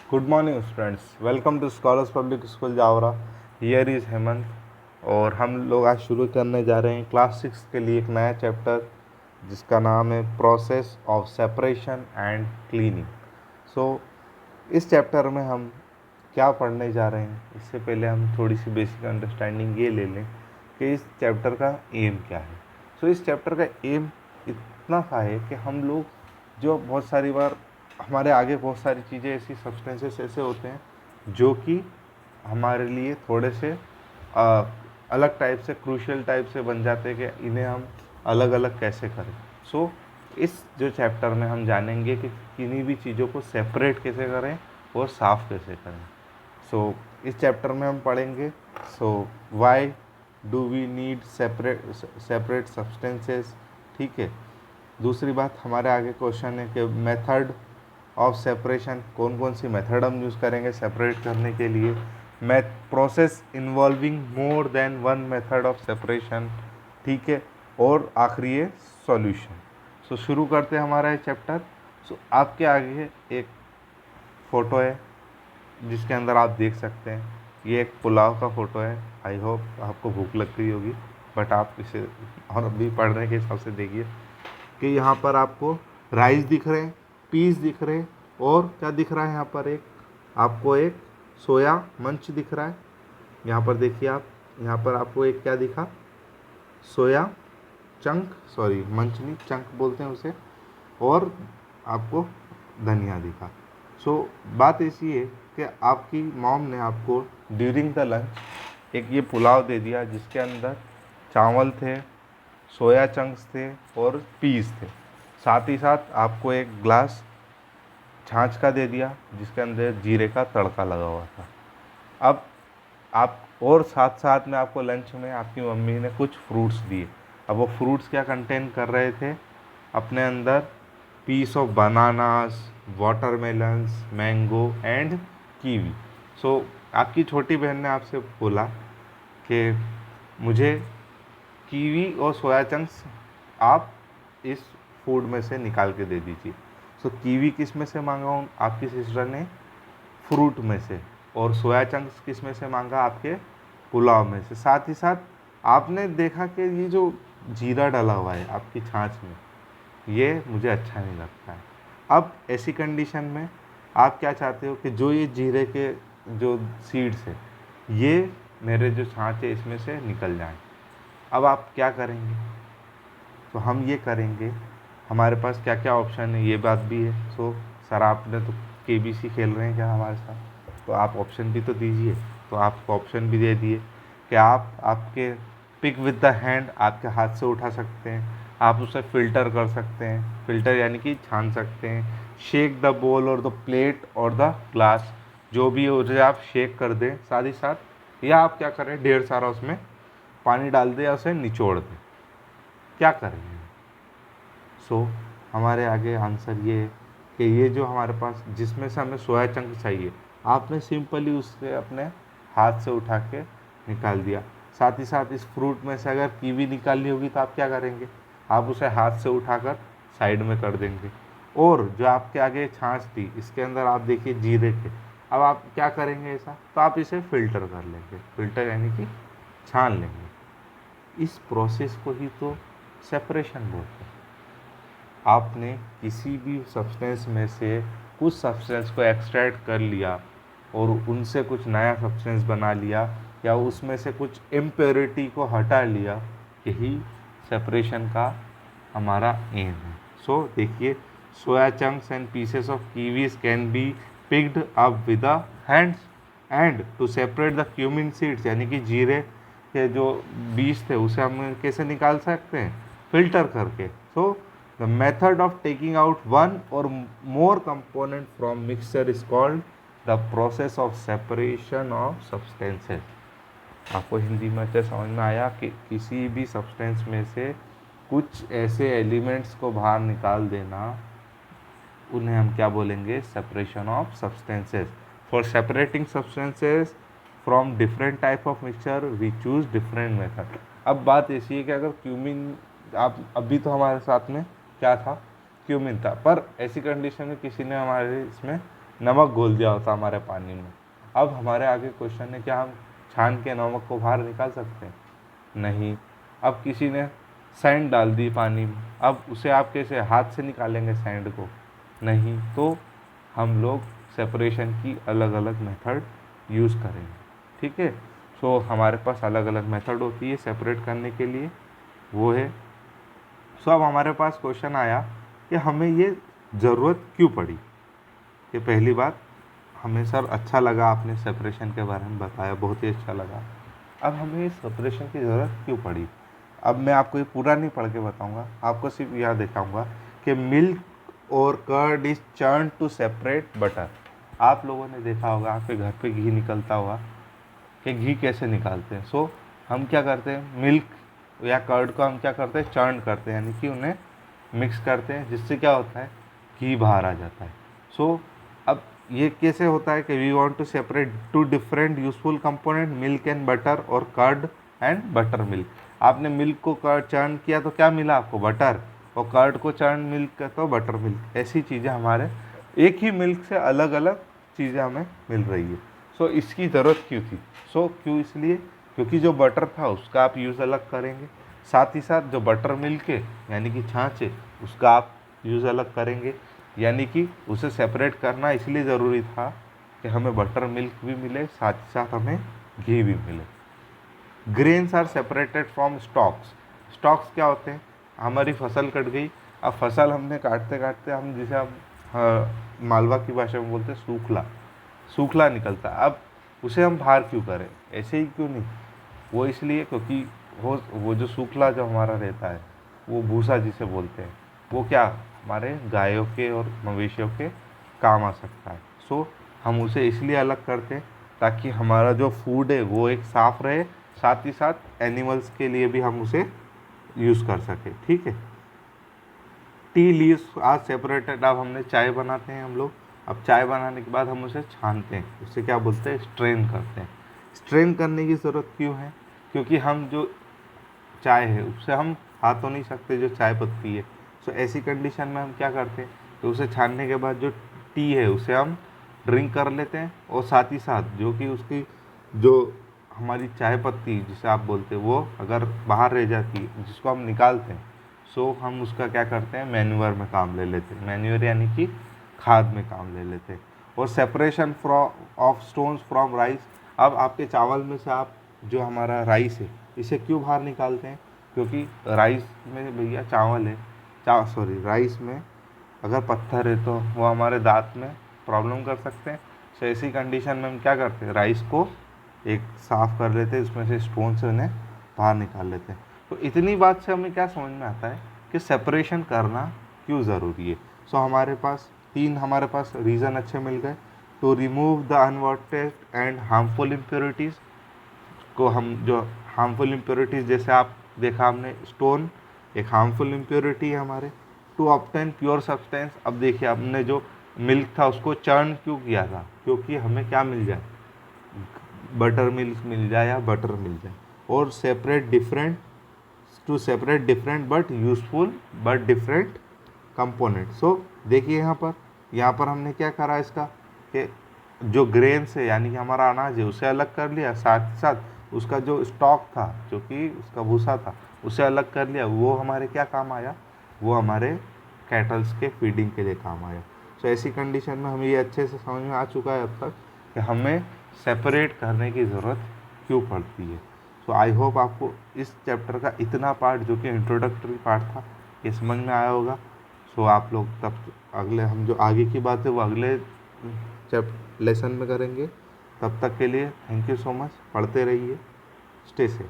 Good morning students, welcome to scholars public school Jaora. Here is Hemant और हम लोग आज शुरू करने जा रहे हैं क्लास 6 के लिए एक नया चैप्टर जिसका नाम है process of separation and cleaning. So इस चैप्टर में हम क्या पढ़ने जा रहे हैं, इससे पहले हम थोड़ी सी बेसिक अंडरस्टैंडिंग ये ले लें कि इस चैप्टर का एम क्या है। सो इस चैप्टर का एम इतना सा है कि हम लोग जो बहुत सारी बार हमारे आगे बहुत सारी चीज़ें ऐसी सब्सटेंसेस ऐसे होते हैं जो कि हमारे लिए थोड़े से अलग टाइप से क्रूशियल टाइप से बन जाते हैं कि इन्हें हम अलग अलग कैसे करें। सो इस जो चैप्टर में हम जानेंगे कि किन्हीं भी चीज़ों को सेपरेट कैसे करें और साफ़ कैसे करें। सो इस चैप्टर में हम पढ़ेंगे why do we need separate substances. ठीक है। दूसरी बात, हमारे आगे क्वेश्चन है कि मेथड ऑफ सेपरेशन, कौन कौन सी मेथड हम यूज़ करेंगे सेपरेट करने के लिए। Process involving more than one method of separation. ठीक है। और आखिरी है सॉल्यूशन। सो शुरू करते हैं हमारा ये चैप्टर। सो आपके आगे एक फ़ोटो है जिसके अंदर आप देख सकते हैं ये एक पुलाव का फ़ोटो है। आई होप आपको भूख लग गई होगी, बट आप इसे और अभी पढ़ने के हिसाब से देखिए कि यहाँ पर आपको राइस दिख रहे हैं, पीस दिख रहे हैं, और क्या दिख रहा है यहाँ पर आपको एक सोया मंच दिख रहा है। यहाँ पर देखिए आप, यहाँ पर आपको एक क्या दिखा, सोया चंक, सॉरी मंच नहीं चंक बोलते हैं उसे, और आपको धनिया दिखा। सो बात ऐसी है कि आपकी मॉम ने आपको ड्यूरिंग द लंच एक ये पुलाव दे दिया जिसके अंदर चावल थे, सोया चंक्स थे और पीस थे। साथ ही साथ आपको एक ग्लास छाछ का दे दिया जिसके अंदर जीरे का तड़का लगा हुआ था। अब आप और साथ साथ में आपको लंच में आपकी मम्मी ने कुछ फ्रूट्स दिए। अब वो फ्रूट्स क्या कंटेन कर रहे थे अपने अंदर, piece of bananas, watermelons, mango and kiwi. So आपकी छोटी बहन ने आपसे बोला कि मुझे कीवी और सोया चंक्स आप इस फूड में से निकाल के दे दीजिए। सो कीवी किस में से मांगा हूँ आपकी सिस्टर ने, फ्रूट में से, और सोया चंक्स किस में से मांगा, आपके पुलाव में से। साथ ही साथ आपने देखा कि ये जो जीरा डाला हुआ है आपकी छाछ में, ये मुझे अच्छा नहीं लगता है। अब ऐसी कंडीशन में आप क्या चाहते हो कि जो ये जीरे के जो सीड्स है ये मेरे जो छाछ है इसमें से निकल जाएं। अब आप क्या करेंगे? तो हम ये करेंगे, हमारे पास क्या क्या ऑप्शन है ये बात भी है। सर आपने तो केबीसी खेल रहे हैं क्या हमारे साथ, तो आप ऑप्शन भी तो दीजिए। तो आपको ऑप्शन भी दे दिए कि आप आपके पिक विद द हैंड, आपके हाथ से उठा सकते हैं, आप उसे फ़िल्टर कर सकते हैं, फ़िल्टर यानी कि छान सकते हैं, शेक द बोल और द प्लेट और द ग्लास, जो भी हो जाए आप शेक कर दें साथ ही साथ, या आप क्या करें ढेर सारा उसमें पानी डाल दें या उसे निचोड़ दें, क्या करेंगे। हमारे आगे आंसर ये है कि ये जो हमारे पास जिसमें से हमें सोया चंक चाहिए, आपने सिंपली उससे अपने हाथ से उठा के निकाल दिया। साथ ही साथ इस फ्रूट में से अगर कीवी निकालनी होगी तो आप क्या करेंगे, आप उसे हाथ से उठाकर साइड में कर देंगे। और जो आपके आगे छाछ थी इसके अंदर आप देखिए जीरे थे, अब आप क्या करेंगे ऐसा, तो आप इसे फ़िल्टर कर लेंगे, फ़िल्टर यानी कि छान लेंगे। इस प्रोसेस को ही तो सेपरेशन बोलते हैं। आपने किसी भी सब्सटेंस में से कुछ सब्सटेंस को एक्सट्रैक्ट कर लिया और उनसे कुछ नया सब्सटेंस बना लिया, या उसमें से कुछ इम्प्योरिटी को हटा लिया, यही सेपरेशन का हमारा एम है। देखिए, soya chunks and pieces of kiwis can be picked up with the hands and to separate the cumin seeds, यानी कि जीरे के जो बीज थे उसे हम कैसे निकाल सकते हैं, फिल्टर करके। The method of taking out one or more component from mixture is called the process of separation of substances. आपको हिंदी में अच्छे समझ में आया कि किसी भी सब्सटेंस में से कुछ ऐसे एलिमेंट्स को बाहर निकाल देना, उन्हें हम क्या बोलेंगे, separation of substances. For separating substances from different type of mixture we choose different method. अब बात ऐसी है कि अगर क्यूमिन, आप अभी तो हमारे साथ में क्या था, क्यूमिन था, पर ऐसी कंडीशन में किसी ने हमारे इसमें नमक घोल दिया होता हमारे पानी में। अब हमारे आगे क्वेश्चन है, क्या हम छान के नमक को बाहर निकाल सकते हैं? नहीं। अब किसी ने सैंड डाल दी पानी में, अब उसे आप कैसे हाथ से निकालेंगे सैंड को? नहीं। तो हम लोग सेपरेशन की अलग अलग मेथड यूज़ करेंगे, ठीक है। सो हमारे पास अलग अलग मेथड होती है सेपरेट करने के लिए, वो है। सो अब हमारे पास क्वेश्चन आया कि हमें ये ज़रूरत क्यों पड़ी। कि पहली बात, हमें सर अच्छा लगा आपने सेपरेशन के बारे में बताया, बहुत ही अच्छा लगा। अब हमें सेपरेशन की ज़रूरत क्यों पड़ी? अब मैं आपको ये पूरा नहीं पढ़ के बताऊंगा, आपको सिर्फ यह दिखाऊंगा कि मिल्क और curd is churn to separate butter. आप लोगों ने देखा होगा, आपके घर पे घी निकलता होगा कि घी कैसे निकालते हैं। सो हम क्या करते हैं, मिल्क या कर्ड को हम क्या करते हैं, चर्न करते हैं, यानी कि उन्हें मिक्स करते हैं, जिससे क्या होता है, घी बाहर आ जाता है। सो अब ये कैसे होता है कि we want to separate two different useful component, milk and butter और कर्ड एंड बटर मिल्क। आपने मिल्क को कर्ड चर्न किया तो क्या मिला आपको, बटर, और कर्ड को चर्न मिल्क का तो बटर मिल्क। ऐसी चीज़ें हमारे एक ही मिल्क से अलग अलग चीज़ें हमें मिल रही है। सो इसकी ज़रूरत क्यों थी? सो क्यों, इसलिए क्योंकि जो बटर था उसका आप यूज़ अलग करेंगे, साथ ही साथ जो बटर मिल्क है यानी कि छाछ है उसका आप यूज़ अलग करेंगे। यानी कि उसे सेपरेट करना इसलिए ज़रूरी था कि हमें बटर मिल्क भी मिले, साथ ही साथ हमें घी भी मिले। Grains are separated from stalks. Stalks क्या होते हैं, हमारी फसल कट गई, अब फसल हमने काटते काटते हम जिसे हम मालवा की भाषा में बोलते हैं सूखला, सूखला निकलता है। अब उसे हम बाहर क्यों करें, ऐसे ही क्यों नहीं? वो इसलिए क्योंकि वो जो सूखला जो हमारा रहता है, वो भूसा जिसे बोलते हैं, वो क्या हमारे गायों के और मवेशियों के काम आ सकता है। सो हम उसे इसलिए अलग करते हैं ताकि हमारा जो फूड है वो एक साफ़ रहे, साथ ही साथ एनिमल्स के लिए भी हम उसे यूज़ कर सकें, ठीक है। Tea leaves are separated. अब हमने चाय बनाते हैं हम लोग, अब चाय बनाने के बाद हम उसे छानते हैं, उसे क्या बोलते हैं, स्ट्रेन करते हैं। स्ट्रेन करने की ज़रूरत क्यों है? क्योंकि हम जो चाय है उससे हम खा तो नहीं सकते जो चाय पत्ती है। सो ऐसी कंडीशन में हम क्या करते हैं, तो उसे छानने के बाद जो टी है उसे हम ड्रिंक कर लेते हैं, और साथ ही साथ जो कि उसकी जो हमारी चाय पत्ती जिसे आप बोलते हैं वो अगर बाहर रह जाती है जिसको हम निकालते हैं, सो हम उसका क्या करते हैं, मैन्यूअर में काम ले लेते हैं। मैन्यूअर यानी कि खाद में काम ले लेते हैं। और separation from of stones from rice. अब आपके चावल में से आप जो हमारा राइस है इसे क्यों बाहर निकालते हैं? क्योंकि राइस में भैया चावल है, राइस में अगर पत्थर है तो वो हमारे दांत में प्रॉब्लम कर सकते हैं। सो ऐसी कंडीशन में हम क्या करते हैं, राइस को एक साफ़ कर लेते हैं, उसमें से स्टोन से उन्हें बाहर निकाल लेते हैं। तो इतनी बात से हमें क्या समझ में आता है कि सेपरेशन करना क्यों ज़रूरी है। सो हमारे पास हमारे पास रीज़न अच्छे मिल गए। To remove the unwanted and harmful impurities को, हम जो हार्मफुल इम्प्योरिटीज़ जैसे आप देखा हमने, स्टोन एक हार्मफुल इम्प्योरिटी है हमारे। To obtain pure substance. अब देखिए हमने जो मिल्क था उसको चर्न क्यों किया था, क्योंकि हमें क्या मिल जाए, बटर मिल्क मिल जाए या बटर मिल जाए। और separate different but useful but different component. So देखिए यहाँ पर हमने क्या करा इसका, कि जो ग्रेन्स है यानी कि हमारा अनाज है उसे अलग कर लिया, साथ ही साथ उसका जो स्टॉक था जो कि उसका भूसा था उसे अलग कर लिया। वो हमारे क्या काम आया, वो हमारे कैटल्स के फीडिंग के लिए काम आया। सो ऐसी कंडीशन में हमें ये अच्छे से समझ में आ चुका है अब तक कि हमें सेपरेट करने की ज़रूरत क्यों पड़ती है। सो आई होप आपको इस चैप्टर का इतना पार्ट जो कि इंट्रोडक्टरी पार्ट था ये समझ में आया होगा। सो आप लोग तब अगले, हम जो आगे की बात है वो अगले लेसन में करेंगे। तब तक के लिए थैंक यू सो मच। पढ़ते रहिए, स्टे सेफ।